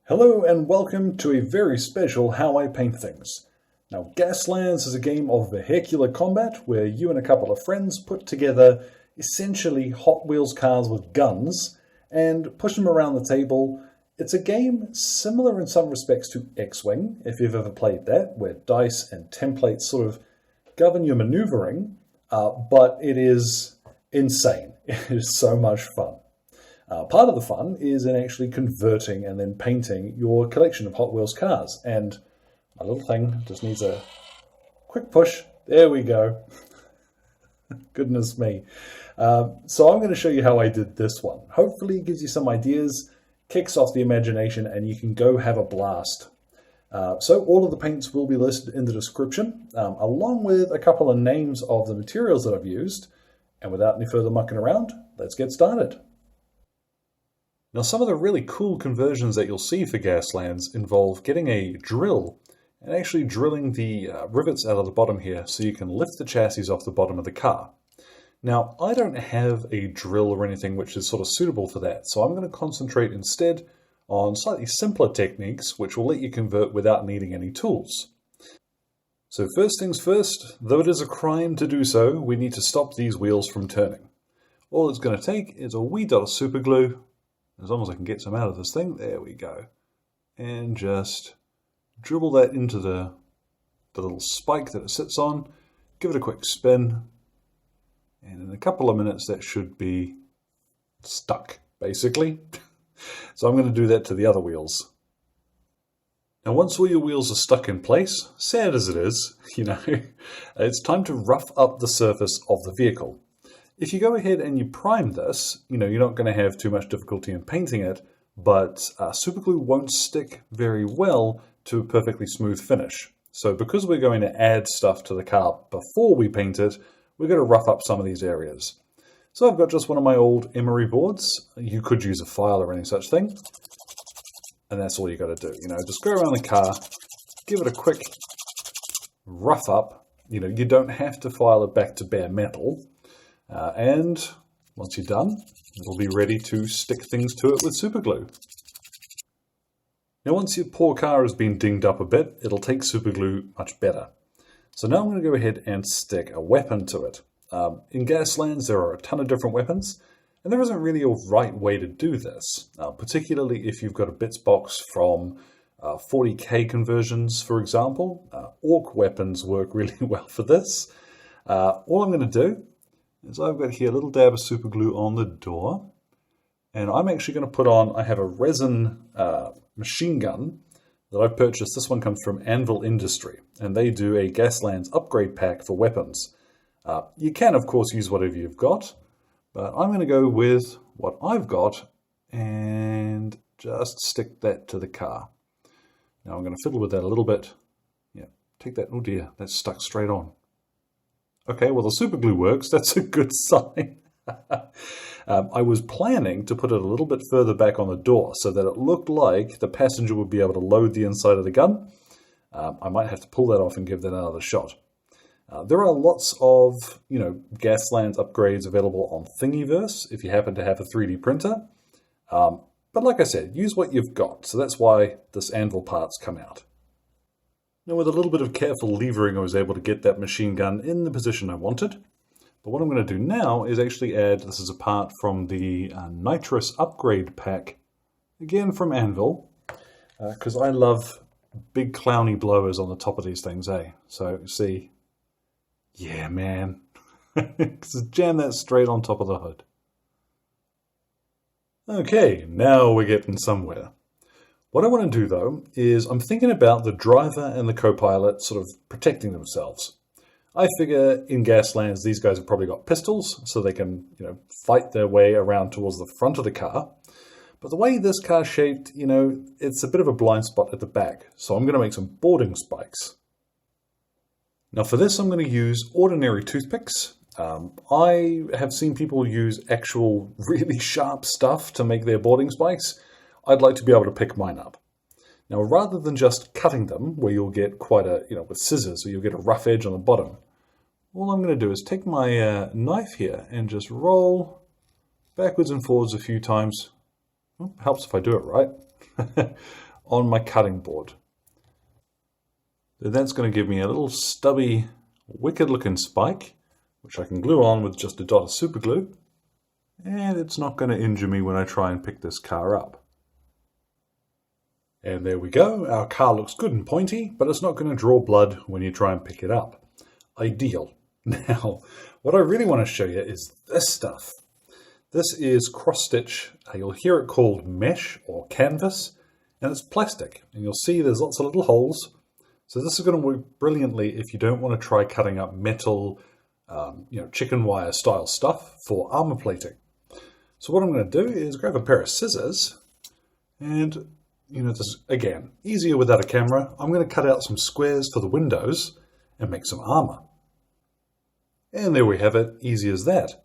Hello and welcome to a very special How I Paint Things. Now, Gaslands is a game of vehicular combat where you and a couple of friends put together essentially Hot Wheels cars with guns and push them around the table. It's a game similar in some respects to X-Wing, if you've ever played that, where dice and templates sort of govern your maneuvering, but it is insane. It is so much fun. Part of the fun is in actually converting and then painting your collection of Hot Wheels cars. And my little thing just needs a quick push. There we go. Goodness me. So I'm going to show you how I did this one. Hopefully it gives you some ideas, kicks off the imagination, and you can go have a blast. So all of the paints will be listed in the description, along with a couple of names of the materials that I've used. And without any further mucking around, let's get started. Now, some of the really cool conversions that you'll see for Gaslands involve getting a drill and actually drilling the rivets out of the bottom here so you can lift the chassis off the bottom of the car. Now, I don't have a drill or anything which is sort of suitable for that, so I'm going to concentrate instead on slightly simpler techniques which will let you convert without needing any tools. So first things first, though it is a crime to do so, we need to stop these wheels from turning. All it's going to take is a wee dot of super glue. As long as I can get some out of this thing, there we go. And just dribble that into the little spike that it sits on, give it a quick spin, and in a couple of minutes that should be stuck, basically. So I'm going to do that to the other wheels. Now once all your wheels are stuck in place, sad as it is, it's time to rough up the surface of the vehicle. If you go ahead and you prime this, you're not going to have too much difficulty in painting it, but superglue won't stick very well to a perfectly smooth finish. So because we're going to add stuff to the car before we paint it, we're going to rough up some of these areas. So I've got just one of my old emery boards. You could use a file or any such thing. And that's all you got to do. Just go around the car, give it a quick rough up. You don't have to file it back to bare metal. And once you're done, it'll be ready to stick things to it with superglue. Now once your poor car has been dinged up a bit, it'll take superglue much better. So now I'm going to go ahead and stick a weapon to it. In Gaslands there are a ton of different weapons, and there isn't really a right way to do this, particularly if you've got a bits box from 40k conversions, for example. Ork weapons work really well for this. All I'm going to do is I've got here a little dab of super glue on the door, and I'm actually going to put on, I have a resin machine gun that I've purchased. This one comes from Anvil Industry, and they do a Gaslands upgrade pack for weapons. You can, of course, use whatever you've got, but I'm going to go with what I've got and just stick that to the car. Now I'm going to fiddle with that a little bit. Yeah, take that, oh dear, that's stuck straight on. Okay, well the super glue works, that's a good sign. I was planning to put it a little bit further back on the door so that it looked like the passenger would be able to load the inside of the gun. I might have to pull that off and give that another shot. There are lots of, Gaslands upgrades available on Thingiverse if you happen to have a 3D printer. But like I said, use what you've got, so that's why this anvil part's come out. Now with a little bit of careful levering I was able to get that machine gun in the position I wanted. But what I'm going to do now is actually add, this is a part from the nitrous upgrade pack, again from Anvil, because I love big clowny blowers on the top of these things, eh? So you see, yeah man, just jam that straight on top of the hood. Okay, now we're getting somewhere. What I want to do, though, is I'm thinking about the driver and the co-pilot sort of protecting themselves. I figure in Gaslands, these guys have probably got pistols, so they can, fight their way around towards the front of the car. But the way this car's shaped, it's a bit of a blind spot at the back, so I'm going to make some boarding spikes. Now for this, I'm going to use ordinary toothpicks. I have seen people use actual really sharp stuff to make their boarding spikes. I'd like to be able to pick mine up. Now, rather than just cutting them, where you'll get quite a, with scissors, or you'll get a rough edge on the bottom, all I'm going to do is take my knife here and just roll backwards and forwards a few times. Well, helps if I do it right. on my cutting board. Then that's going to give me a little stubby, wicked looking spike, which I can glue on with just a dot of super glue. And it's not going to injure me when I try and pick this car up. And there we go. Our car looks good and pointy, but it's not going to draw blood when you try and pick it up. Ideal. Now, what I really want to show you is this stuff. This is cross-stitch. You'll hear it called mesh or canvas, and it's plastic. And you'll see there's lots of little holes. So this is going to work brilliantly if you don't want to try cutting up metal, chicken wire style stuff for armor plating. So what I'm going to do is grab a pair of scissors and, this again, easier without a camera. I'm going to cut out some squares for the windows and make some armor. And there we have it, easy as that.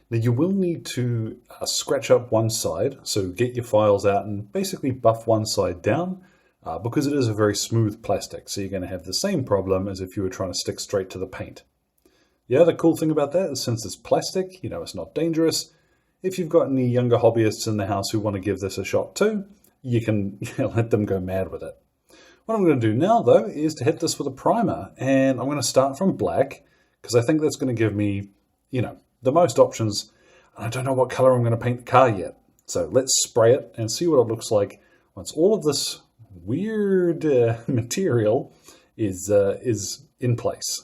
Now you will need to scratch up one side, so get your files out and basically buff one side down because it is a very smooth plastic, so you're going to have the same problem as if you were trying to stick straight to the paint. The other cool thing about that is since it's plastic, it's not dangerous. If you've got any younger hobbyists in the house who want to give this a shot too, you can let them go mad with it. What I'm going to do now though is to hit this with a primer, and I'm going to start from black because I think that's going to give me, the most options. And I don't know what color I'm going to paint the car yet. So let's spray it and see what it looks like once all of this weird material is in place.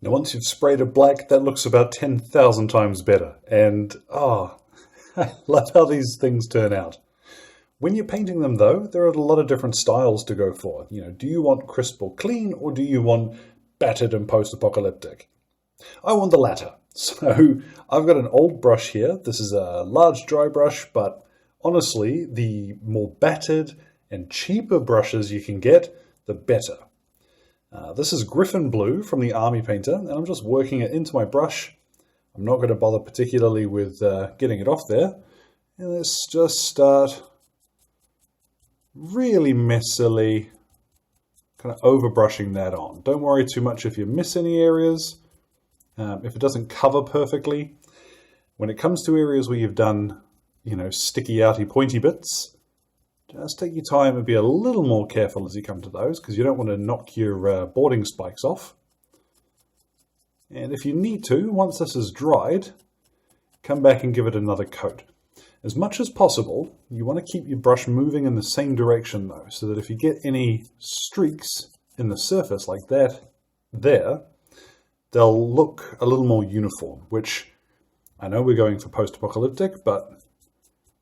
Now once you've sprayed it black, that looks about 10,000 times better. And I love how these things turn out. When you're painting them though, there are a lot of different styles to go for. Do you want crisp or clean, or do you want battered and post-apocalyptic? I want the latter. So I've got an old brush here. This is a large dry brush, but honestly, the more battered and cheaper brushes you can get, the better. This is Griffon Blue from the Army Painter, and I'm just working it into my brush. I'm not going to bother particularly with getting it off there. And let's just start really messily kind of overbrushing that on. Don't worry too much if you miss any areas. If it doesn't cover perfectly. When it comes to areas where you've done, sticky outy pointy bits, just take your time and be a little more careful as you come to those, because you don't want to knock your boarding spikes off. And if you need to, once this is dried, come back and give it another coat. As much as possible, you want to keep your brush moving in the same direction though, so that if you get any streaks in the surface like that there, they'll look a little more uniform, which I know we're going for post-apocalyptic, but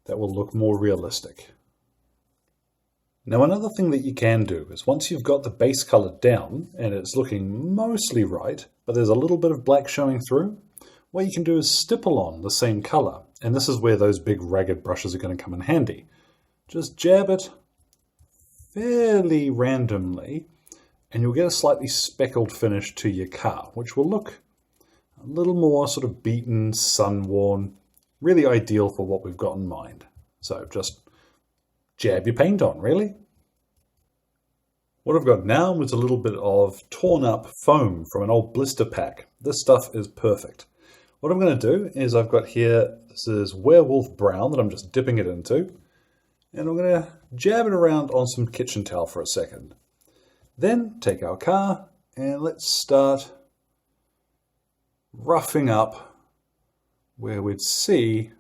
that will look more realistic. Now another thing that you can do is once you've got the base color down and it's looking mostly right, but there's a little bit of black showing through, what you can do is stipple on the same color. And this is where those big ragged brushes are going to come in handy. Just jab it fairly randomly, and you'll get a slightly speckled finish to your car, which will look a little more sort of beaten, sun-worn, really ideal for what we've got in mind. So just jab your paint on, really. What I've got now is a little bit of torn up foam from an old blister pack. This stuff is perfect. What I'm going to do is I've got here, this is Werewolf Brown that I'm just dipping it into, and I'm going to jab it around on some kitchen towel for a second. Then take our car and let's start roughing up where we'd see,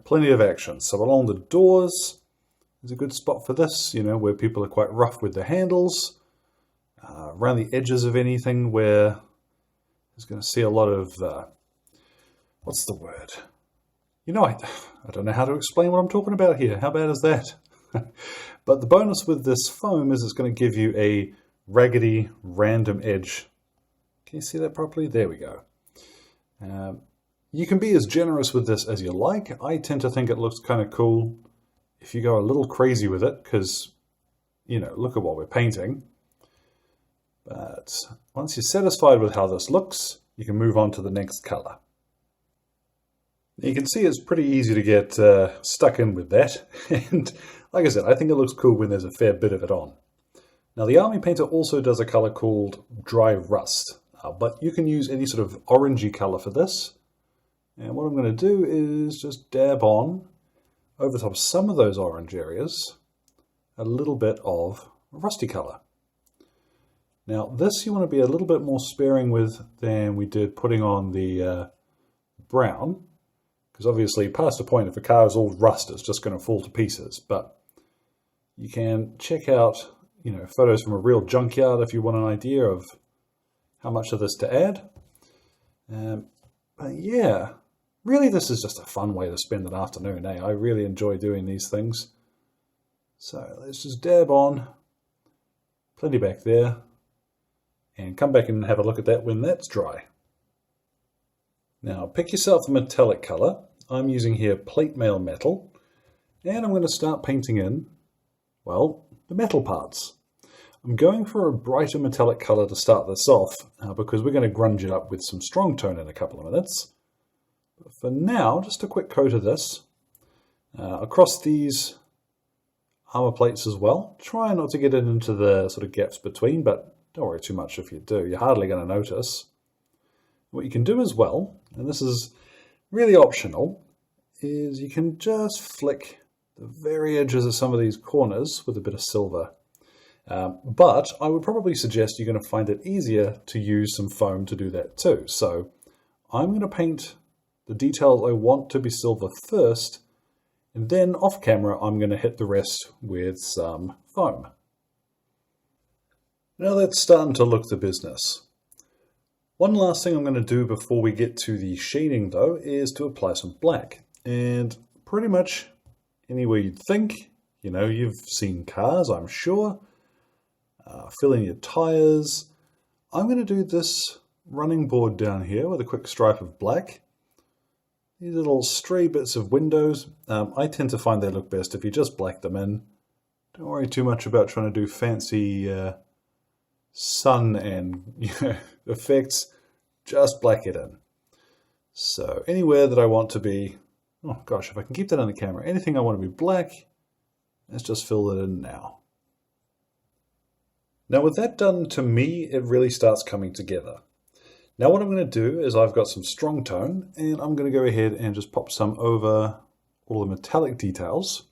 plenty of action. So along the doors is a good spot for this, where people are quite rough with the handles. Around the edges of anything where there's going to see a lot of, what's the word? I don't know how to explain what I'm talking about here. How bad is that? But the bonus with this foam is it's going to give you a raggedy, random edge. Can you see that properly? There we go. You can be as generous with this as you like. I tend to think it looks kind of cool if you go a little crazy with it, because, look at what we're painting. But once you're satisfied with how this looks, you can move on to the next color. You can see it's pretty easy to get stuck in with that. And like I said, I think it looks cool when there's a fair bit of it on. Now the Army Painter also does a color called Dry Rust, but you can use any sort of orangey color for this. And what I'm going to do is just dab on over top of some of those orange areas, a little bit of rusty colour. Now this you want to be a little bit more sparing with than we did putting on the brown, because obviously past the point if a car is all rust it's just going to fall to pieces. But you can check out photos from a real junkyard if you want an idea of how much of this to add. But yeah, really this is just a fun way to spend an afternoon. I really enjoy doing these things. So let's just dab on, plenty back there, and come back and have a look at that when that's dry. Now pick yourself a metallic colour. I'm using here plate mail metal, and I'm going to start painting in, well, the metal parts. I'm going for a brighter metallic colour to start this off, because we're going to grunge it up with some strong tone in a couple of minutes. But for now, just a quick coat of this across these armour plates as well. Try not to get it into the sort of gaps between, but don't worry too much if you do. You're hardly going to notice. What you can do as well, and this is really optional, is you can just flick the very edges of some of these corners with a bit of silver. But I would probably suggest you're going to find it easier to use some foam to do that too. So I'm going to paint the details I want to be silver first, and then off camera I'm going to hit the rest with some foam. Now that's starting to look the business. One last thing I'm going to do before we get to the shading though is to apply some black. And pretty much anywhere you'd think, you've seen cars, I'm sure. Fill in your tyres. I'm going to do this running board down here with a quick stripe of black. These little stray bits of windows, I tend to find they look best if you just black them in. Don't worry too much about trying to do fancy sun and effects, just black it in. So anywhere that I want to be, oh gosh, if I can keep that on the camera, anything I want to be black, let's just fill it in now. Now with that done, to me, it really starts coming together. Now what I'm going to do is I've got some strong tone, and I'm going to go ahead and just pop some over all the metallic details.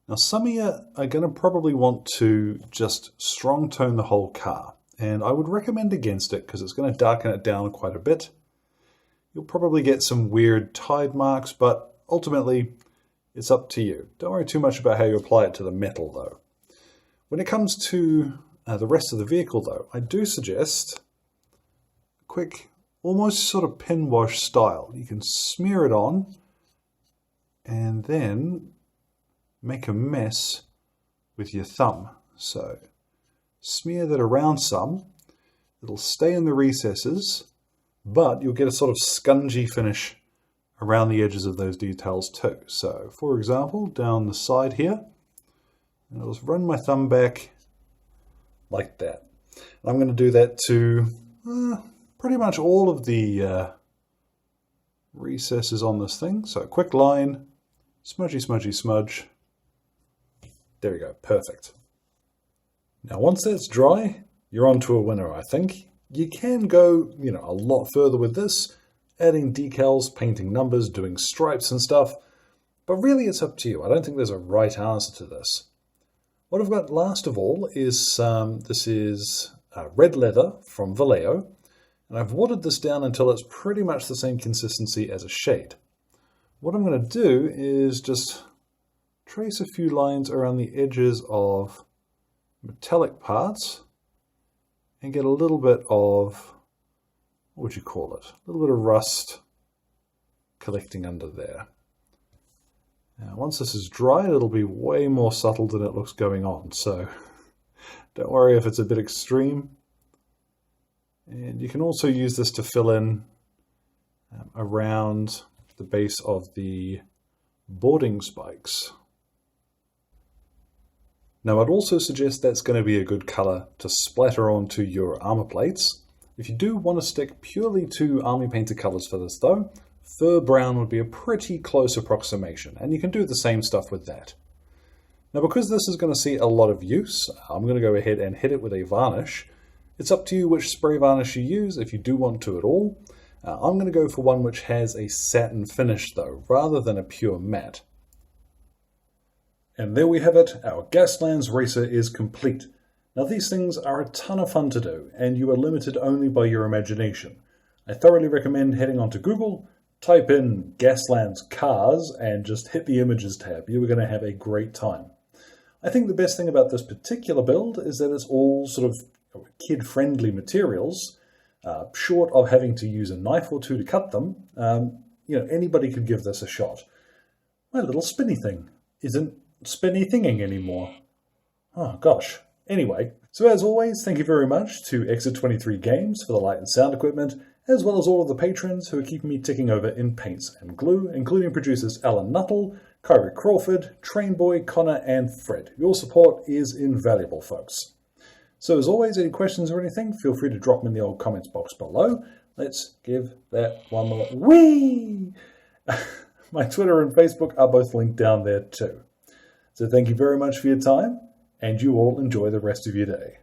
Now some of you are going to probably want to just strong tone the whole car, and I would recommend against it because it's going to darken it down quite a bit. You'll probably get some weird tide marks, but ultimately it's up to you. Don't worry too much about how you apply it to the metal though. When it comes to the rest of the vehicle though, I do suggest a quick, almost sort of pin wash style. You can smear it on and then make a mess with your thumb. So smear that around some. It'll stay in the recesses, but you'll get a sort of scungy finish around the edges of those details too. So for example, down the side here, I'll just run my thumb back like that. And I'm going to do that to pretty much all of the recesses on this thing. So a quick line, smudgy, smudgy, smudge. There we go, perfect. Now once that's dry, you're on to a winner, I think. You can go, a lot further with this, adding decals, painting numbers, doing stripes and stuff, but really it's up to you. I don't think there's a right answer to this. What I've got last of all is, this is red leather from Vallejo, and I've watered this down until it's pretty much the same consistency as a shade. What I'm going to do is just trace a few lines around the edges of metallic parts and get a little bit of, what would you call it? A little bit of rust collecting under there. Now, once this is dry, it'll be way more subtle than it looks going on, so don't worry if it's a bit extreme. And you can also use this to fill in around the base of the boarding spikes. Now I'd also suggest that's going to be a good colour to splatter onto your armour plates. If you do want to stick purely to army painted colours for this though, fur brown would be a pretty close approximation, and you can do the same stuff with that. Now because this is going to see a lot of use, I'm going to go ahead and hit it with a varnish. It's up to you which spray varnish you use, if you do want to at all. I'm going to go for one which has a satin finish though, rather than a pure matte. And there we have it, our Gaslands racer is complete. Now these things are a ton of fun to do, and you are limited only by your imagination. I thoroughly recommend heading onto Google, type in Gaslands cars, and just hit the images tab. You are going to have a great time. I think the best thing about this particular build is that it's all sort of kid-friendly materials, short of having to use a knife or two to cut them. Anybody could give this a shot. My little spinny thing isn't spinny thinging anymore. Oh gosh. Anyway, so as always, thank you very much to Exit 23 Games for the light and sound equipment, as well as all of the patrons who are keeping me ticking over in paints and glue, including producers Alan Nuttall, Kyrie Crawford, Trainboy, Connor, and Fred. Your support is invaluable, folks. So as always, any questions or anything, feel free to drop them in the old comments box below. Let's give that one more whee! My Twitter and Facebook are both linked down there too. So thank you very much for your time, and you all enjoy the rest of your day.